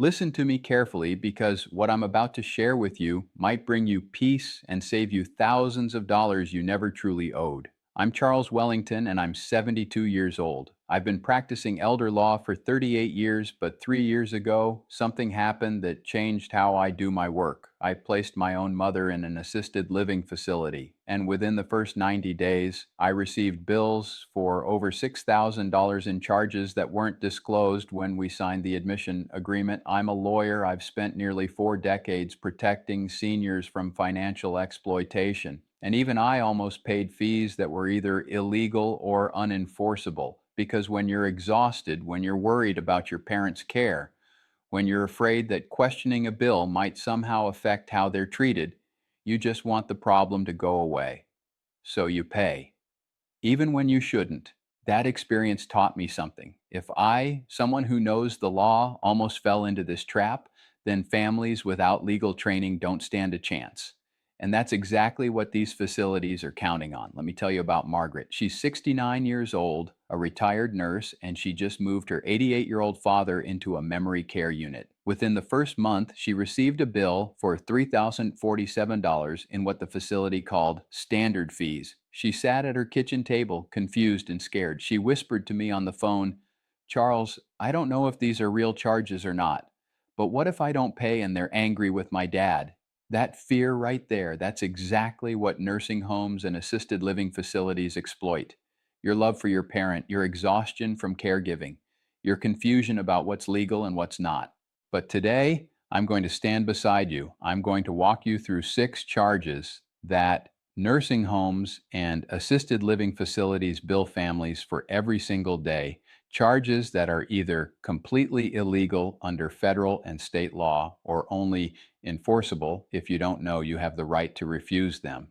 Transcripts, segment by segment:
Listen to me carefully because what I'm about to share with you might bring you peace and save you thousands of dollars you never truly owed. I'm Charles Wellington and I'm 72 years old. I've been practicing elder law for 38 years, but 3 years ago, something happened that changed how I do my work. I placed my own mother in an assisted living facility, and within the first 90 days, I received bills for over $6,000 in charges that weren't disclosed when we signed the admission agreement. I'm a lawyer. I've spent nearly 4 decades protecting seniors from financial exploitation. And even I almost paid fees that were either illegal or unenforceable. Because when you're exhausted, when you're worried about your parents' care, when you're afraid that questioning a bill might somehow affect how they're treated, you just want the problem to go away. So you pay, even when you shouldn't. That experience taught me something. If I, someone who knows the law, almost fell into this trap, then families without legal training don't stand a chance. And that's exactly what these facilities are counting on. Let me tell you about Margaret. She's 69 years old, a retired nurse, and she just moved her 88-year-old father into a memory care unit. Within the first month, she received a bill for $3,047 in what the facility called standard fees. She sat at her kitchen table, confused and scared. She whispered to me on the phone, "Charles, I don't know if these are real charges or not, but what if I don't pay and they're angry with my dad?" That fear right there, that's exactly what nursing homes and assisted living facilities exploit. Your love for your parent, your exhaustion from caregiving, your confusion about what's legal and what's not. But today, I'm going to stand beside you. I'm going to walk you through 6 charges that nursing homes and assisted living facilities bill families for every single day. Charges that are either completely illegal under federal and state law or only enforceable if you don't know you have the right to refuse them.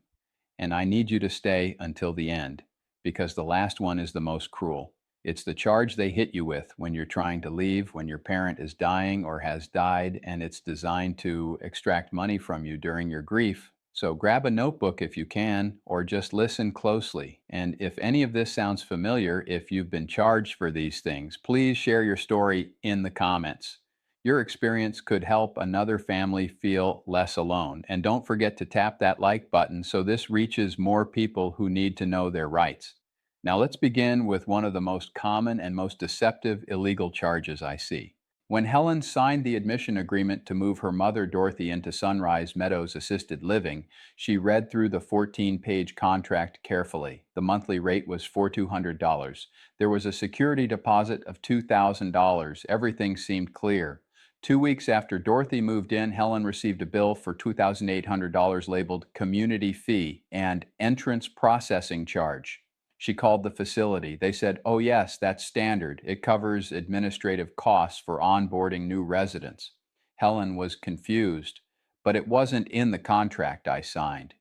And I need you to stay until the end because the last one is the most cruel. It's the charge they hit you with when you're trying to leave, when your parent is dying or has died, and it's designed to extract money from you during your grief. So grab a notebook if you can, or just listen closely. And if any of this sounds familiar, if you've been charged for these things, please share your story in the comments. Your experience could help another family feel less alone. And don't forget to tap that like button so this reaches more people who need to know their rights. Now let's begin with one of the most common and most deceptive illegal charges I see. When Helen signed the admission agreement to move her mother Dorothy into Sunrise Meadows Assisted Living, she read through the 14-page contract carefully. The monthly rate was $4,200. There was a security deposit of $2,000. Everything seemed clear. 2 weeks after Dorothy moved in, Helen received a bill for $2,800 labeled community fee and entrance processing charge. She called the facility. They said, "Oh, yes, that's standard. It covers administrative costs for onboarding new residents." Helen was confused, but it wasn't in the contract I signed.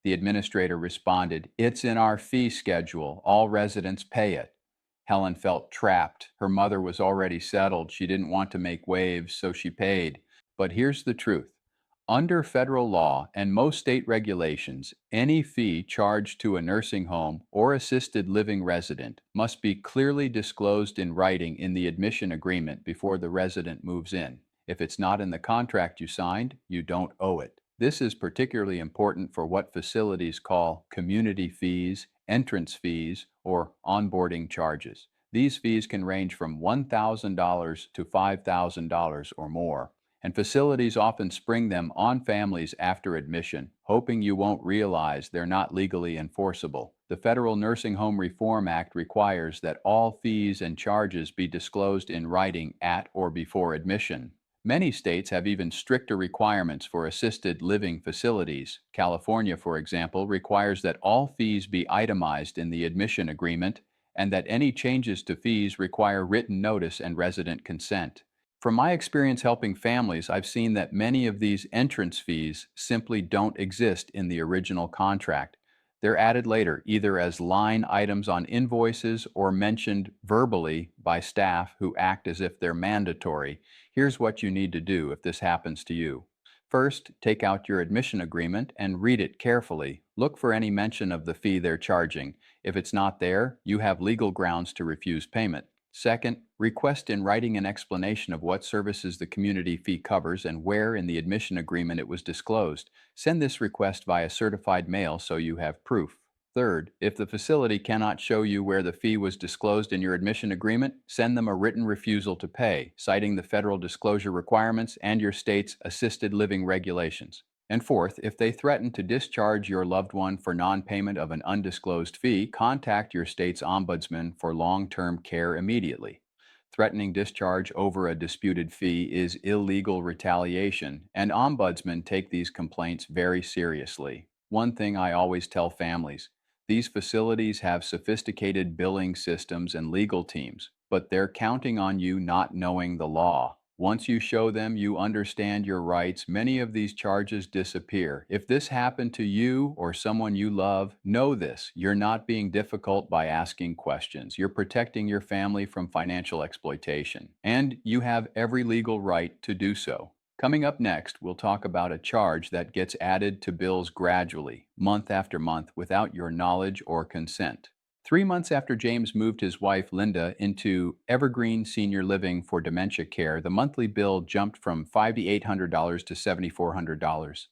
The administrator responded, "It's in our fee schedule. All residents pay it." Helen felt trapped. Her mother was already settled. She didn't want to make waves, so she paid. But here's the truth. Under federal law and most state regulations, any fee charged to a nursing home or assisted living resident must be clearly disclosed in writing in the admission agreement before the resident moves in. If it's not in the contract you signed, you don't owe it. This is particularly important for what facilities call community fees, entrance fees, or onboarding charges. These fees can range from $1,000 to $5,000 or more, and facilities often spring them on families after admission, hoping you won't realize they're not legally enforceable. The Federal Nursing Home Reform Act requires that all fees and charges be disclosed in writing at or before admission. Many states have even stricter requirements for assisted living facilities. California, for example, requires that all fees be itemized in the admission agreement and that any changes to fees require written notice and resident consent. From my experience helping families, I've seen that many of these entrance fees simply don't exist in the original contract. They're added later, either as line items on invoices or mentioned verbally by staff who act as if they're mandatory. Here's what you need to do if this happens to you. First, take out your admission agreement and read it carefully. Look for any mention of the fee they're charging. If it's not there, you have legal grounds to refuse payment. Second, request in writing an explanation of what services the community fee covers and where in the admission agreement it was disclosed. Send this request via certified mail so you have proof. Third, if the facility cannot show you where the fee was disclosed in your admission agreement, send them a written refusal to pay, citing the federal disclosure requirements and your state's assisted living regulations. And fourth, if they threaten to discharge your loved one for non-payment of an undisclosed fee, contact your state's ombudsman for long-term care immediately. Threatening discharge over a disputed fee is illegal retaliation, and ombudsmen take these complaints very seriously. One thing I always tell families: these facilities have sophisticated billing systems and legal teams, but they're counting on you not knowing the law. Once you show them you understand your rights, many of these charges disappear. If this happened to you or someone you love, know this: you're not being difficult by asking questions. You're protecting your family from financial exploitation, and you have every legal right to do so. Coming up next, we'll talk about a charge that gets added to bills gradually, month after month, without your knowledge or consent. 3 months after James moved his wife Linda into Evergreen Senior Living for dementia care, the monthly bill jumped from $5,800 to $7,400.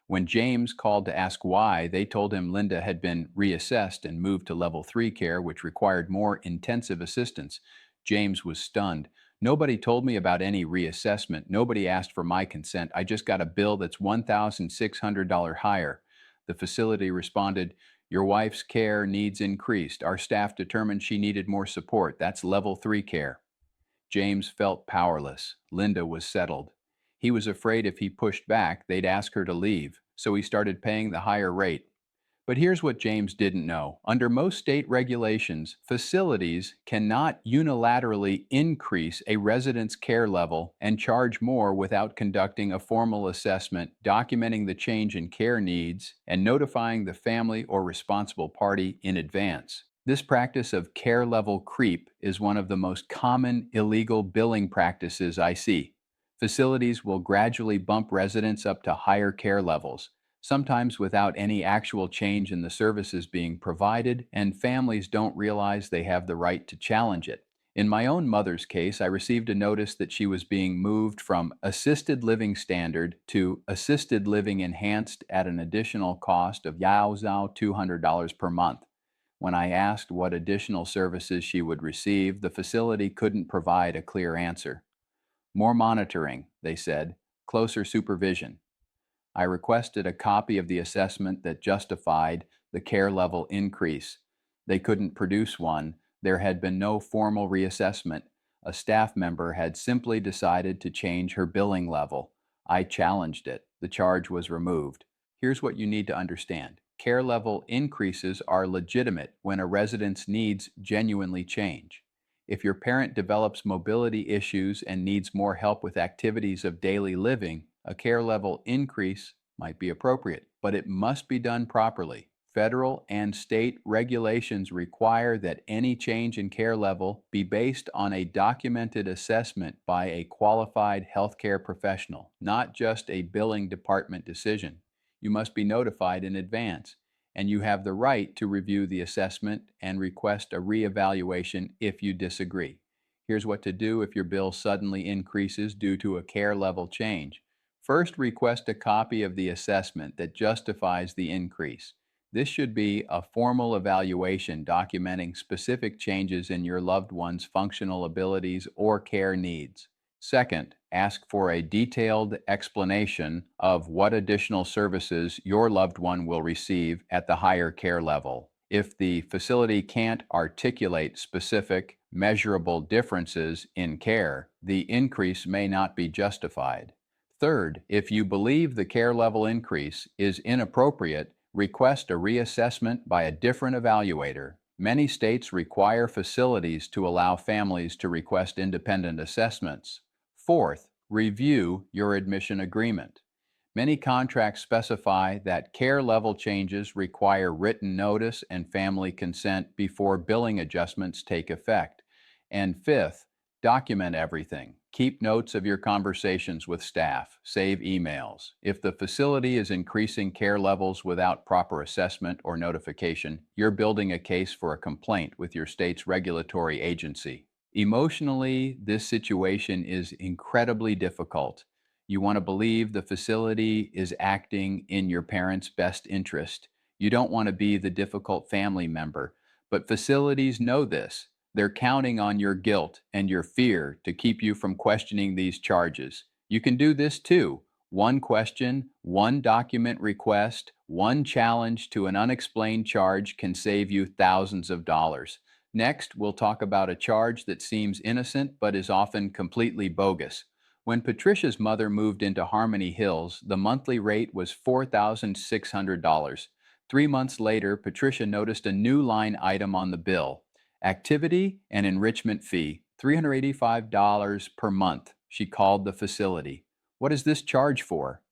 When James called to ask why, they told him Linda had been reassessed and moved to level 3 care, which required more intensive assistance. James was stunned. "Nobody told me about any reassessment. Nobody asked for my consent. I just got a bill that's $1,600 higher." The facility responded, "Your wife's care needs increased. Our staff determined she needed more support. That's level 3 care." James felt powerless. Linda was settled. He was afraid if he pushed back, they'd ask her to leave, so he started paying the higher rate. But here's what James didn't know. Under most state regulations, facilities cannot unilaterally increase a resident's care level and charge more without conducting a formal assessment, documenting the change in care needs, and notifying the family or responsible party in advance. This practice of care level creep is one of the most common illegal billing practices I see. Facilities will gradually bump residents up to higher care levels, sometimes without any actual change in the services being provided, and families don't realize they have the right to challenge it. In my own mother's case, I received a notice that she was being moved from assisted living standard to assisted living enhanced at an additional cost of yowzow $200 per month. When I asked what additional services she would receive, the facility couldn't provide a clear answer. "More monitoring," they said, "closer supervision." I requested a copy of the assessment that justified the care level increase. They couldn't produce one. There had been no formal reassessment. A staff member had simply decided to change her billing level. I challenged it. The charge was removed. Here's what you need to understand: care level increases are legitimate when a resident's needs genuinely change. If your parent develops mobility issues and needs more help with activities of daily living, a care level increase might be appropriate, but it must be done properly. Federal and state regulations require that any change in care level be based on a documented assessment by a qualified healthcare professional, not just a billing department decision. You must be notified in advance, and you have the right to review the assessment and request a reevaluation if you disagree. Here's what to do if your bill suddenly increases due to a care level change. First, request a copy of the assessment that justifies the increase. This should be a formal evaluation documenting specific changes in your loved one's functional abilities or care needs. Second, ask for a detailed explanation of what additional services your loved one will receive at the higher care level. If the facility can't articulate specific, measurable differences in care, the increase may not be justified. Third, if you believe the care level increase is inappropriate, request a reassessment by a different evaluator. Many states require facilities to allow families to request independent assessments. Fourth, review your admission agreement. Many contracts specify that care level changes require written notice and family consent before billing adjustments take effect. And fifth, document everything. Keep notes of your conversations with staff. Save emails. If the facility is increasing care levels without proper assessment or notification, you're building a case for a complaint with your state's regulatory agency. Emotionally, this situation is incredibly difficult. You want to believe the facility is acting in your parents' best interest. You don't want to be the difficult family member. But facilities know this. They're counting on your guilt and your fear to keep you from questioning these charges. You can do this too. One question, one document request, one challenge to an unexplained charge can save you thousands of dollars. Next, we'll talk about a charge that seems innocent but is often completely bogus. When Patricia's mother moved into Harmony Hills, the monthly rate was $4,600. 3 months later, Patricia noticed a new line item on the bill: activity and enrichment fee, $385 per month. She called the facility. What is this charge for?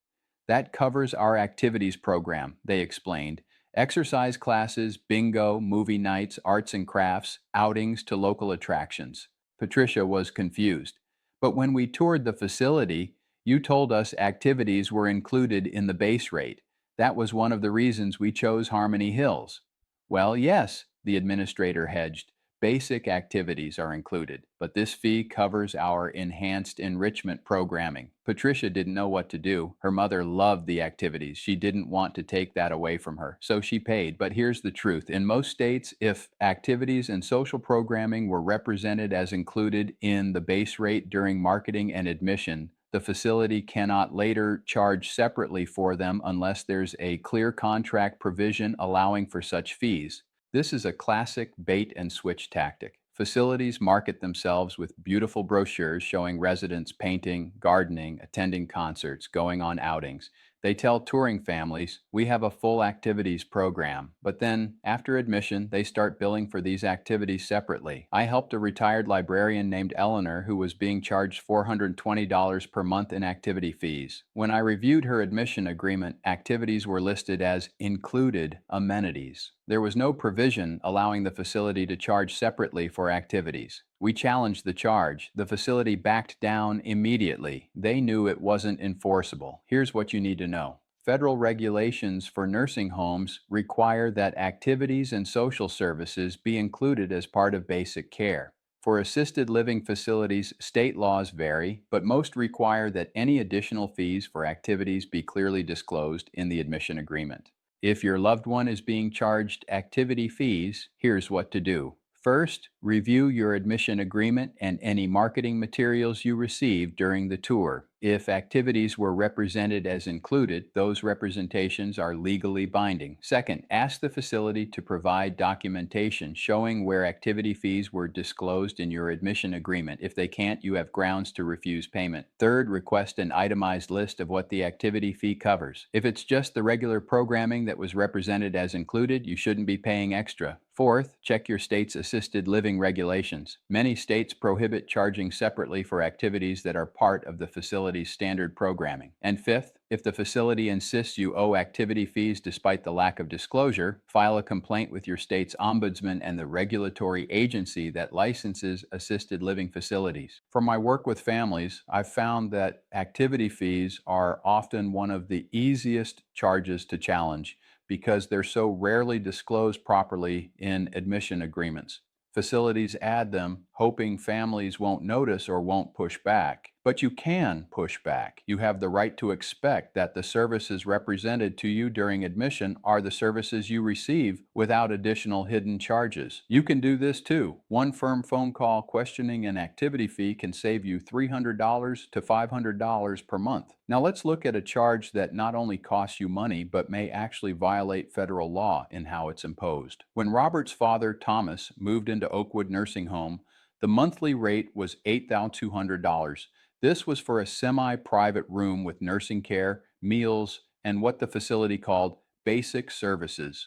That covers our activities program, they explained. Exercise classes, bingo, movie nights, arts and crafts, outings to local attractions. Patricia was confused. But when we toured the facility, you told us activities were included in the base rate. That was one of the reasons we chose Harmony Hills. Well, yes, the administrator hedged. Basic activities are included, but this fee covers our enhanced enrichment programming. Patricia didn't know what to do. Her mother loved the activities. She didn't want to take that away from her, so she paid. But here's the truth. In most states, if activities and social programming were represented as included in the base rate during marketing and admission, the facility cannot later charge separately for them unless there's a clear contract provision allowing for such fees. This is a classic bait and switch tactic. Facilities market themselves with beautiful brochures showing residents painting, gardening, attending concerts, going on outings. They tell touring families, we have a full activities program, but then, after admission, they start billing for these activities separately. I helped a retired librarian named Eleanor who was being charged $420 per month in activity fees. When I reviewed her admission agreement, activities were listed as included amenities. There was no provision allowing the facility to charge separately for activities. We challenged the charge. The facility backed down immediately. They knew it wasn't enforceable. Here's what you need to know. Federal regulations for nursing homes require that activities and social services be included as part of basic care. For assisted living facilities, state laws vary, but most require that any additional fees for activities be clearly disclosed in the admission agreement. If your loved one is being charged activity fees, here's what to do. First, review your admission agreement and any marketing materials you received during the tour. If activities were represented as included, those representations are legally binding. Second, ask the facility to provide documentation showing where activity fees were disclosed in your admission agreement. If they can't, you have grounds to refuse payment. Third, request an itemized list of what the activity fee covers. If it's just the regular programming that was represented as included, you shouldn't be paying extra. Fourth, check your state's assisted living regulations. Many states prohibit charging separately for activities that are part of the facility's standard programming. And fifth, if the facility insists you owe activity fees despite the lack of disclosure, file a complaint with your state's ombudsman and the regulatory agency that licenses assisted living facilities. From my work with families, I've found that activity fees are often one of the easiest charges to challenge because they're so rarely disclosed properly in admission agreements. Facilities add them, hoping families won't notice or won't push back. But you can push back. You have the right to expect that the services represented to you during admission are the services you receive without additional hidden charges. You can do this too. One firm phone call questioning an activity fee can save you $300 to $500 per month. Now let's look at a charge that not only costs you money, but may actually violate federal law in how it's imposed. When Robert's father, Thomas, moved into Oakwood Nursing Home, the monthly rate was $8,200. This was for a semi-private room with nursing care, meals, and what the facility called basic services.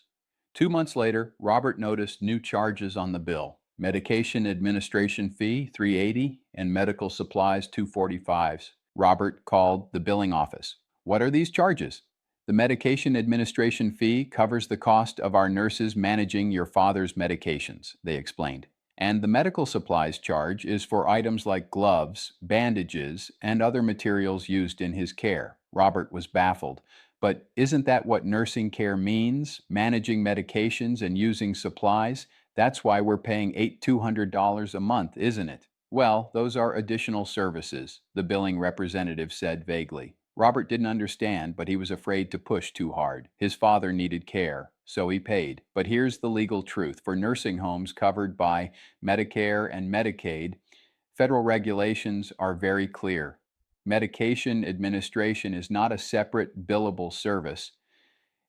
2 months later, Robert noticed new charges on the bill: medication administration fee, $380, and medical supplies, $245. Robert called the billing office. What are these charges? The medication administration fee covers the cost of our nurses managing your father's medications, they explained. And the medical supplies charge is for items like gloves, bandages, and other materials used in his care. Robert was baffled. But isn't that what nursing care means? Managing medications and using supplies? That's why we're paying $200 a month, isn't it? Well, those are additional services, the billing representative said vaguely. Robert didn't understand, but he was afraid to push too hard. His father needed care, so he paid. But here's the legal truth. For nursing homes covered by Medicare and Medicaid, federal regulations are very clear. Medication administration is not a separate billable service.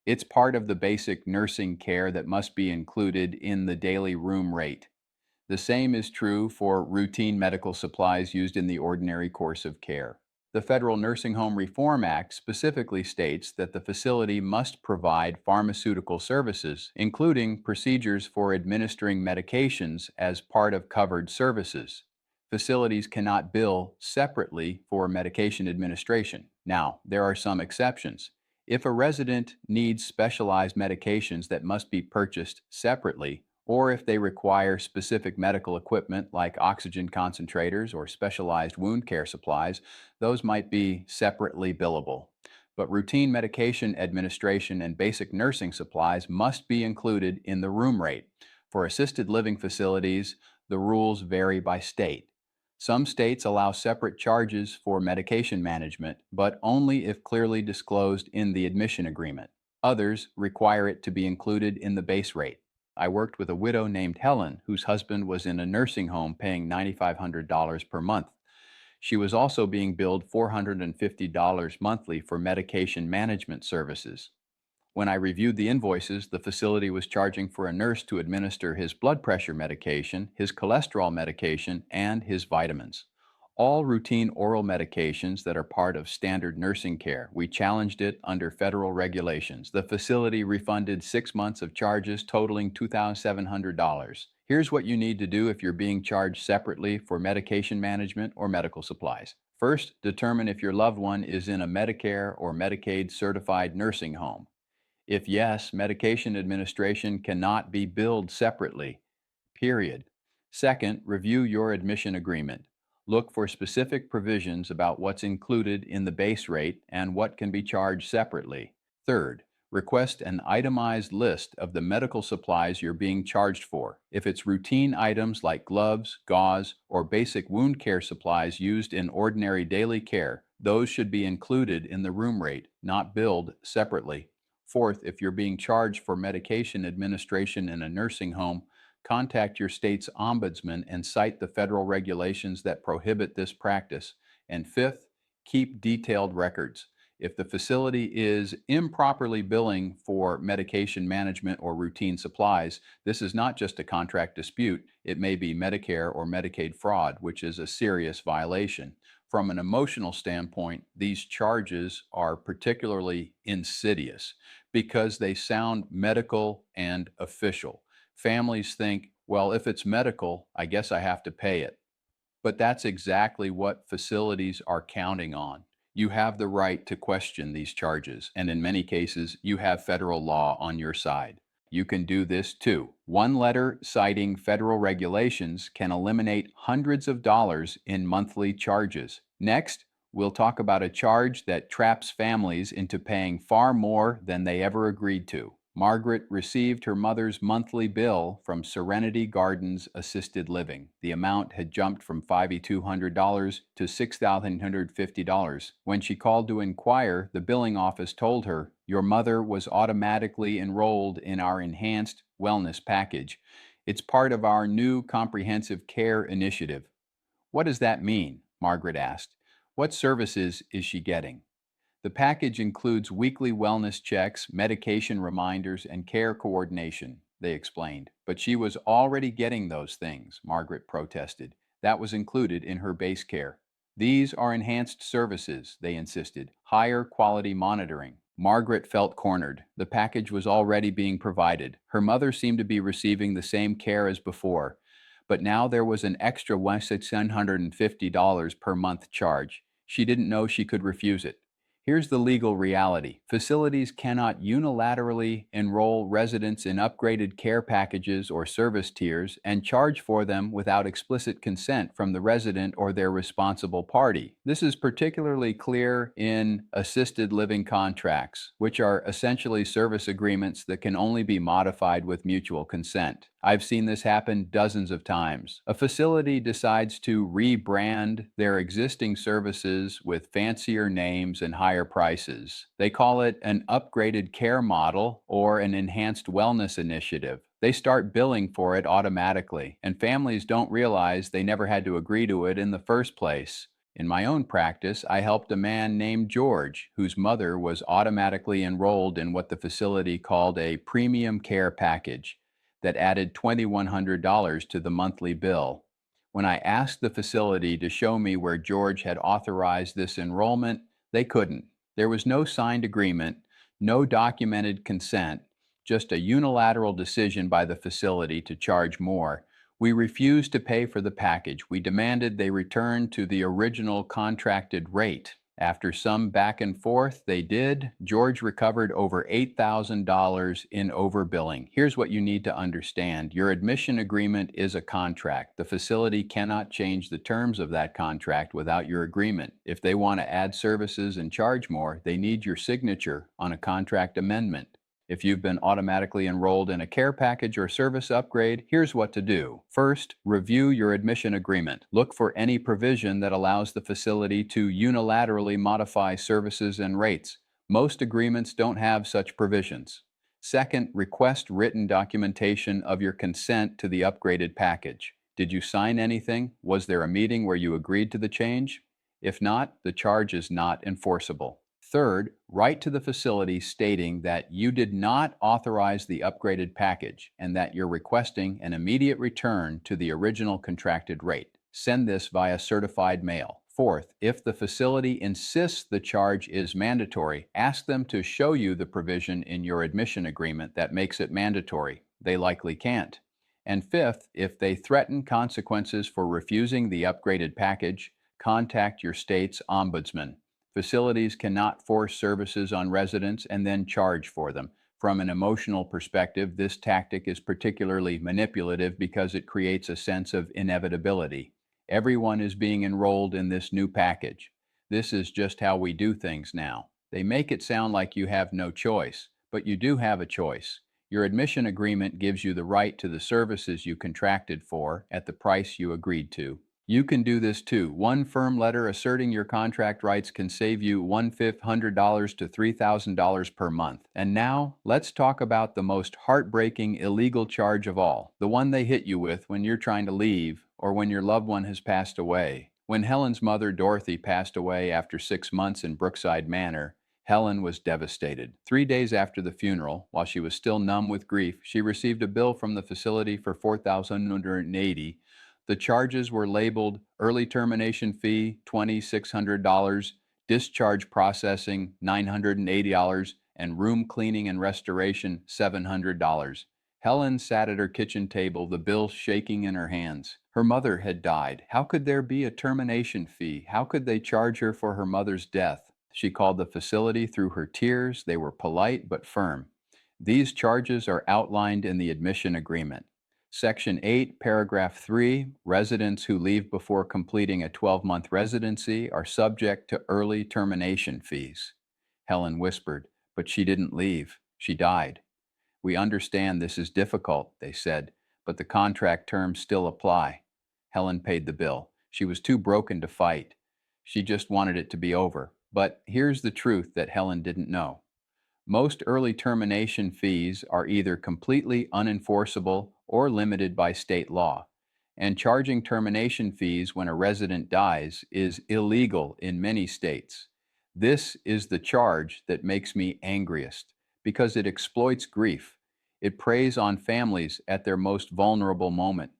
It's part of the basic nursing care that must be included in the daily room rate. The same is true for routine medical supplies used in the ordinary course of care. The Federal Nursing Home Reform Act specifically states that the facility must provide pharmaceutical services, including procedures for administering medications as part of covered services. Facilities cannot bill separately for medication administration. Now, there are some exceptions. If a resident needs specialized medications that must be purchased separately, or if they require specific medical equipment like oxygen concentrators or specialized wound care supplies, those might be separately billable. But routine medication administration and basic nursing supplies must be included in the room rate. For assisted living facilities, the rules vary by state. Some states allow separate charges for medication management, but only if clearly disclosed in the admission agreement. Others require it to be included in the base rate. I worked with a widow named Helen, whose husband was in a nursing home paying $9,500 per month. She was also being billed $450 monthly for medication management services. When I reviewed the invoices, the facility was charging for a nurse to administer his blood pressure medication, his cholesterol medication, and his vitamins. All routine oral medications that are part of standard nursing care. We challenged it under federal regulations. The facility refunded 6 months of charges totaling $2,700. Here's what you need to do if you're being charged separately for medication management or medical supplies. First, determine if your loved one is in a Medicare or Medicaid certified nursing home. If yes, medication administration cannot be billed separately, period. Second, review your admission agreement. Look for specific provisions about what's included in the base rate and what can be charged separately. Third, request an itemized list of the medical supplies you're being charged for. If it's routine items like gloves, gauze, or basic wound care supplies used in ordinary daily care, those should be included in the room rate, not billed separately. Fourth, if you're being charged for medication administration in a nursing home, contact your state's ombudsman and cite the federal regulations that prohibit this practice. And fifth, keep detailed records. If the facility is improperly billing for medication management or routine supplies, this is not just a contract dispute. It may be Medicare or Medicaid fraud, which is a serious violation. From an emotional standpoint, these charges are particularly insidious because they sound medical and official. Families think, well, if it's medical, I guess I have to pay it. But that's exactly what facilities are counting on. You have the right to question these charges, and in many cases, you have federal law on your side. You can do this too. One letter citing federal regulations can eliminate hundreds of dollars in monthly charges. Next, we'll talk about a charge that traps families into paying far more than they ever agreed to. Margaret received her mother's monthly bill from Serenity Gardens Assisted Living. The amount had jumped from $5,200 to $6,150. When she called to inquire, the billing office told her, "Your mother was automatically enrolled in our enhanced wellness package. It's part of our new comprehensive care initiative." "What does that mean?" Margaret asked. "What services is she getting?" The package includes weekly wellness checks, medication reminders, and care coordination, they explained. But she was already getting those things, Margaret protested. That was included in her base care. These are enhanced services, they insisted, higher quality monitoring. Margaret felt cornered. The package was already being provided. Her mother seemed to be receiving the same care as before, but now there was an extra $650 per month charge. She didn't know she could refuse it. Here's the legal reality. Facilities cannot unilaterally enroll residents in upgraded care packages or service tiers and charge for them without explicit consent from the resident or their responsible party. This is particularly clear in assisted living contracts, which are essentially service agreements that can only be modified with mutual consent. I've seen this happen dozens of times. A facility decides to rebrand their existing services with fancier names and higher prices. They call it an upgraded care model or an enhanced wellness initiative. They start billing for it automatically, and families don't realize they never had to agree to it in the first place. In my own practice, I helped a man named George, whose mother was automatically enrolled in what the facility called a premium care package that added $2,100 to the monthly bill. When I asked the facility to show me where George had authorized this enrollment, they couldn't. There was no signed agreement, no documented consent, just a unilateral decision by the facility to charge more. We refused to pay for the package. We demanded they return to the original contracted rate. After some back and forth, they did. George recovered over $8,000 in overbilling. Here's what you need to understand. Your admission agreement is a contract. The facility cannot change the terms of that contract without your agreement. If they want to add services and charge more, they need your signature on a contract amendment. If you've been automatically enrolled in a care package or service upgrade, here's what to do. First, review your admission agreement. Look for any provision that allows the facility to unilaterally modify services and rates. Most agreements don't have such provisions. Second, request written documentation of your consent to the upgraded package. Did you sign anything? Was there a meeting where you agreed to the change? If not, the charge is not enforceable. Third, write to the facility stating that you did not authorize the upgraded package and that you're requesting an immediate return to the original contracted rate. Send this via certified mail. Fourth, if the facility insists the charge is mandatory, ask them to show you the provision in your admission agreement that makes it mandatory. They likely can't. And fifth, if they threaten consequences for refusing the upgraded package, contact your state's ombudsman. Facilities cannot force services on residents and then charge for them. From an emotional perspective, this tactic is particularly manipulative because it creates a sense of inevitability. Everyone is being enrolled in this new package. This is just how we do things now. They make it sound like you have no choice, but you do have a choice. Your admission agreement gives you the right to the services you contracted for at the price you agreed to. You can do this too. One firm letter asserting your contract rights can save you $1,500 to $3,000 per month. And now, let's talk about the most heartbreaking illegal charge of all, the one they hit you with when you're trying to leave or when your loved one has passed away. When Helen's mother, Dorothy, passed away after 6 months in Brookside Manor, Helen was devastated. 3 days after the funeral, while she was still numb with grief, she received a bill from the facility for $4,180. The charges were labeled early termination fee, $2,600, discharge processing, $980, and room cleaning and restoration, $700. Helen sat at her kitchen table, the bill shaking in her hands. Her mother had died. How could there be a termination fee? How could they charge her for her mother's death? She called the facility through her tears. They were polite but firm. These charges are outlined in the admission agreement. Section 8, Paragraph 3, residents who leave before completing a 12-month residency are subject to early termination fees. Helen whispered, but she didn't leave. She died. We understand this is difficult, they said, but the contract terms still apply. Helen paid the bill. She was too broken to fight. She just wanted it to be over. But here's the truth that Helen didn't know. Most early termination fees are either completely unenforceable or limited by state law, and charging termination fees when a resident dies is illegal in many states. This is the charge that makes me angriest because it exploits grief. It preys on families at their most vulnerable moment.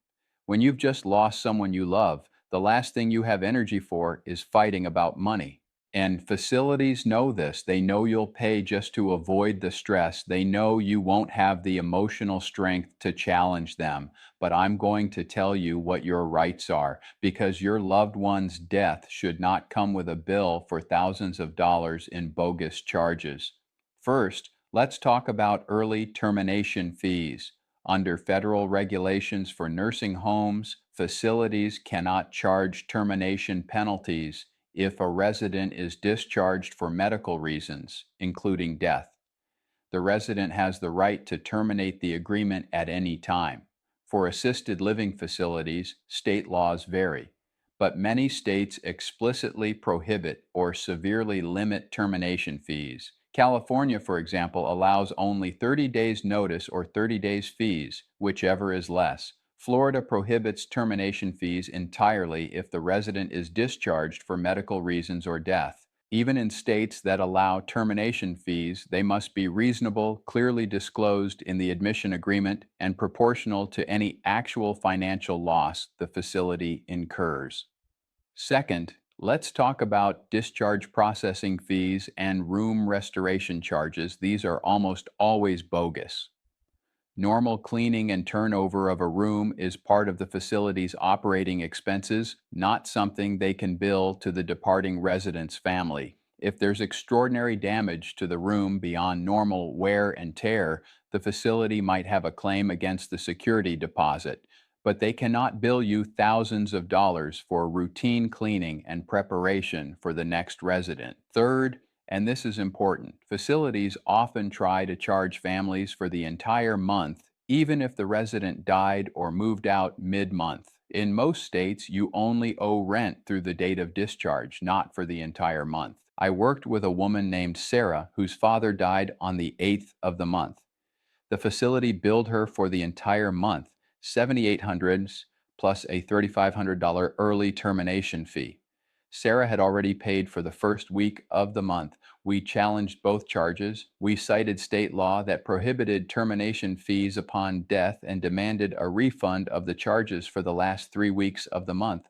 When you've just lost someone you love, the last thing you have energy for is fighting about money. And facilities know this. They know you'll pay just to avoid the stress. They know you won't have the emotional strength to challenge them. But I'm going to tell you what your rights are, because your loved one's death should not come with a bill for thousands of dollars in bogus charges. First, let's talk about early termination fees. Under federal regulations for nursing homes, facilities cannot charge termination penalties if a resident is discharged for medical reasons, including death. The resident has the right to terminate the agreement at any time. For assisted living facilities, state laws vary, but many states explicitly prohibit or severely limit termination fees. California, for example, allows only 30 days notice or 30 days fees, whichever is less. Florida prohibits termination fees entirely if the resident is discharged for medical reasons or death. Even in states that allow termination fees, they must be reasonable, clearly disclosed in the admission agreement, and proportional to any actual financial loss the facility incurs. Second, let's talk about discharge processing fees and room restoration charges. These are almost always bogus. Normal cleaning and turnover of a room is part of the facility's operating expenses, not something they can bill to the departing resident's family. If there's extraordinary damage to the room beyond normal wear and tear, the facility might have a claim against the security deposit, but they cannot bill you thousands of dollars for routine cleaning and preparation for the next resident. Third, and this is important, facilities often try to charge families for the entire month, even if the resident died or moved out mid-month. In most states, you only owe rent through the date of discharge, not for the entire month. I worked with a woman named Sarah whose father died on the 8th of the month. The facility billed her for the entire month, $7,800 plus a $3,500 early termination fee. Sarah had already paid for the first week of the month. We challenged both charges. We cited state law that prohibited termination fees upon death and demanded a refund of the charges for the last 3 weeks of the month.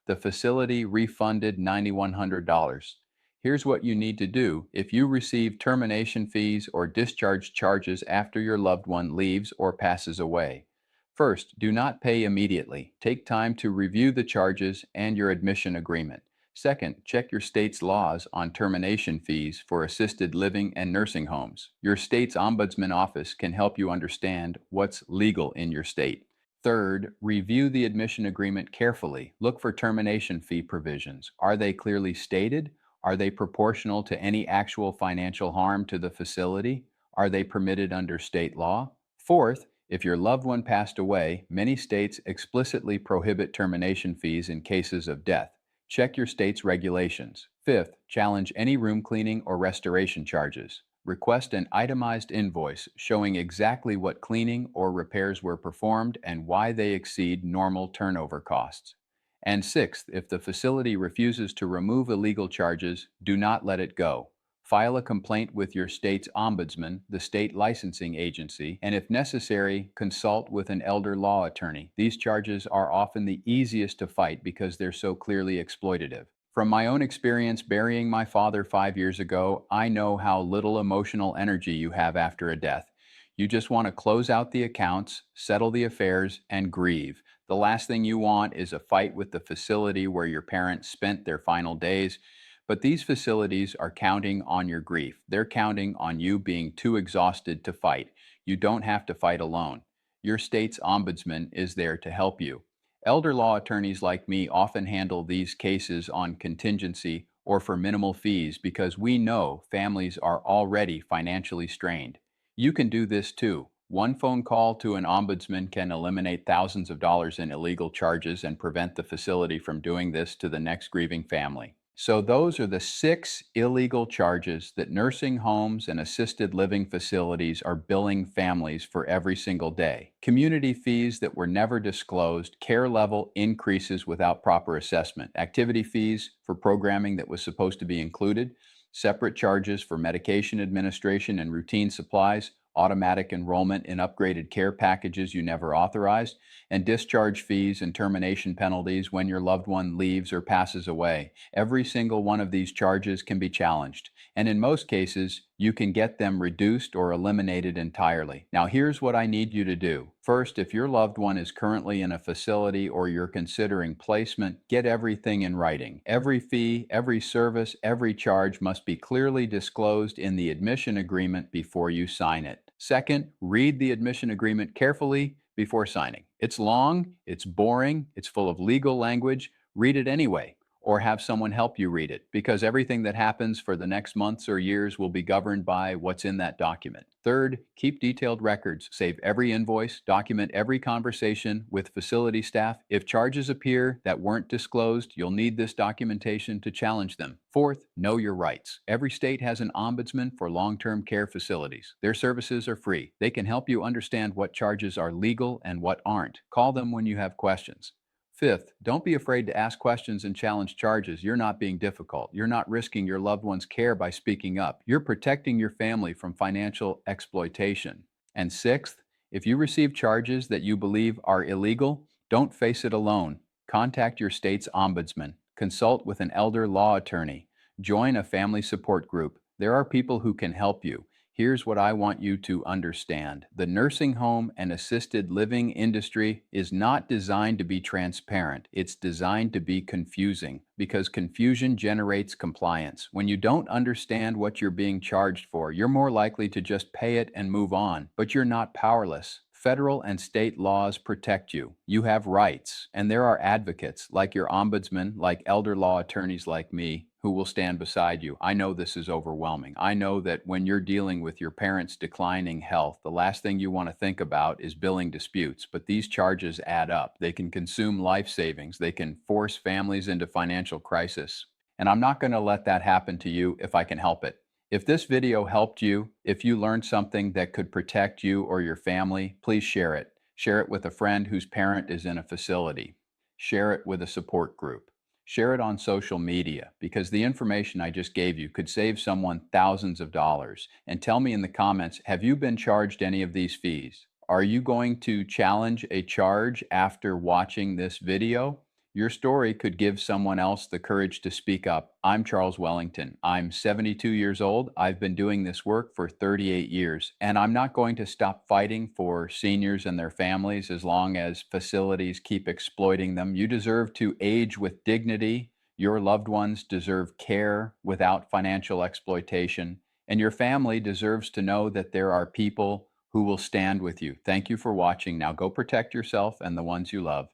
The facility refunded $9,100. Here's what you need to do if you receive termination fees or discharge charges after your loved one leaves or passes away. First, do not pay immediately. Take time to review the charges and your admission agreement. Second, check your state's laws on termination fees for assisted living and nursing homes. Your state's ombudsman office can help you understand what's legal in your state. Third, review the admission agreement carefully. Look for termination fee provisions. Are they clearly stated? Are they proportional to any actual financial harm to the facility? Are they permitted under state law? Fourth, if your loved one passed away, many states explicitly prohibit termination fees in cases of death. Check your state's regulations. Fifth, challenge any room cleaning or restoration charges. Request an itemized invoice showing exactly what cleaning or repairs were performed and why they exceed normal turnover costs. And sixth, if the facility refuses to remove illegal charges, do not let it go. File a complaint with your state's ombudsman, the state licensing agency, and if necessary, consult with an elder law attorney. These charges are often the easiest to fight because they're so clearly exploitative. From my own experience burying my father 5 years ago, I know how little emotional energy you have after a death. You just want to close out the accounts, settle the affairs, and grieve. The last thing you want is a fight with the facility where your parents spent their final days. But these facilities are counting on your grief. They're counting on you being too exhausted to fight. You don't have to fight alone. Your state's ombudsman is there to help you. Elder law attorneys like me often handle these cases on contingency or for minimal fees because we know families are already financially strained. You can do this too. One phone call to an ombudsman can eliminate thousands of dollars in illegal charges and prevent the facility from doing this to the next grieving family. So those are the 6 illegal charges that nursing homes and assisted living facilities are billing families for every single day. Community fees that were never disclosed, care level increases without proper assessment, activity fees for programming that was supposed to be included, separate charges for medication administration and routine supplies, automatic enrollment in upgraded care packages you never authorized, and discharge fees and termination penalties when your loved one leaves or passes away. Every single one of these charges can be challenged, and in most cases, you can get them reduced or eliminated entirely. Now, here's what I need you to do. First, if your loved one is currently in a facility or you're considering placement, get everything in writing. Every fee, every service, every charge must be clearly disclosed in the admission agreement before you sign it. Second, read the admission agreement carefully before signing. It's long, it's boring, it's full of legal language. Read it anyway. or have someone help you read it, because everything that happens for the next months or years will be governed by what's in that document. Third, keep detailed records. Save every invoice, document every conversation with facility staff. If charges appear that weren't disclosed, you'll need this documentation to challenge them. Fourth, know your rights. Every state has an ombudsman for long-term care facilities. Their services are free. They can help you understand what charges are legal and what aren't. Call them when you have questions. Fifth, don't be afraid to ask questions and challenge charges. You're not being difficult. You're not risking your loved one's care by speaking up. You're protecting your family from financial exploitation. And sixth, if you receive charges that you believe are illegal, don't face it alone. Contact your state's ombudsman. Consult with an elder law attorney. Join a family support group. There are people who can help you. Here's what I want you to understand. The nursing home and assisted living industry is not designed to be transparent. It's designed to be confusing because confusion generates compliance. When you don't understand what you're being charged for, you're more likely to just pay it and move on, but you're not powerless. Federal and state laws protect you. You have rights, and there are advocates like your ombudsman, like elder law attorneys like me, who will stand beside you. I know this is overwhelming. I know that when you're dealing with your parents' declining health, the last thing you want to think about is billing disputes, but these charges add up. They can consume life savings. They can force families into financial crisis. And I'm not going to let that happen to you if I can help it. If this video helped you, if you learned something that could protect you or your family, please share it. Share it with a friend whose parent is in a facility. Share it with a support group. Share it on social media, because the information I just gave you could save someone thousands of dollars. And tell me in the comments, have you been charged any of these fees? Are you going to challenge a charge after watching this video? Your story could give someone else the courage to speak up. I'm Charles Wellington. I'm 72 years old. I've been doing this work for 38 years, and I'm not going to stop fighting for seniors and their families as long as facilities keep exploiting them. You deserve to age with dignity. Your loved ones deserve care without financial exploitation, and your family deserves to know that there are people who will stand with you. Thank you for watching. Now go protect yourself and the ones you love.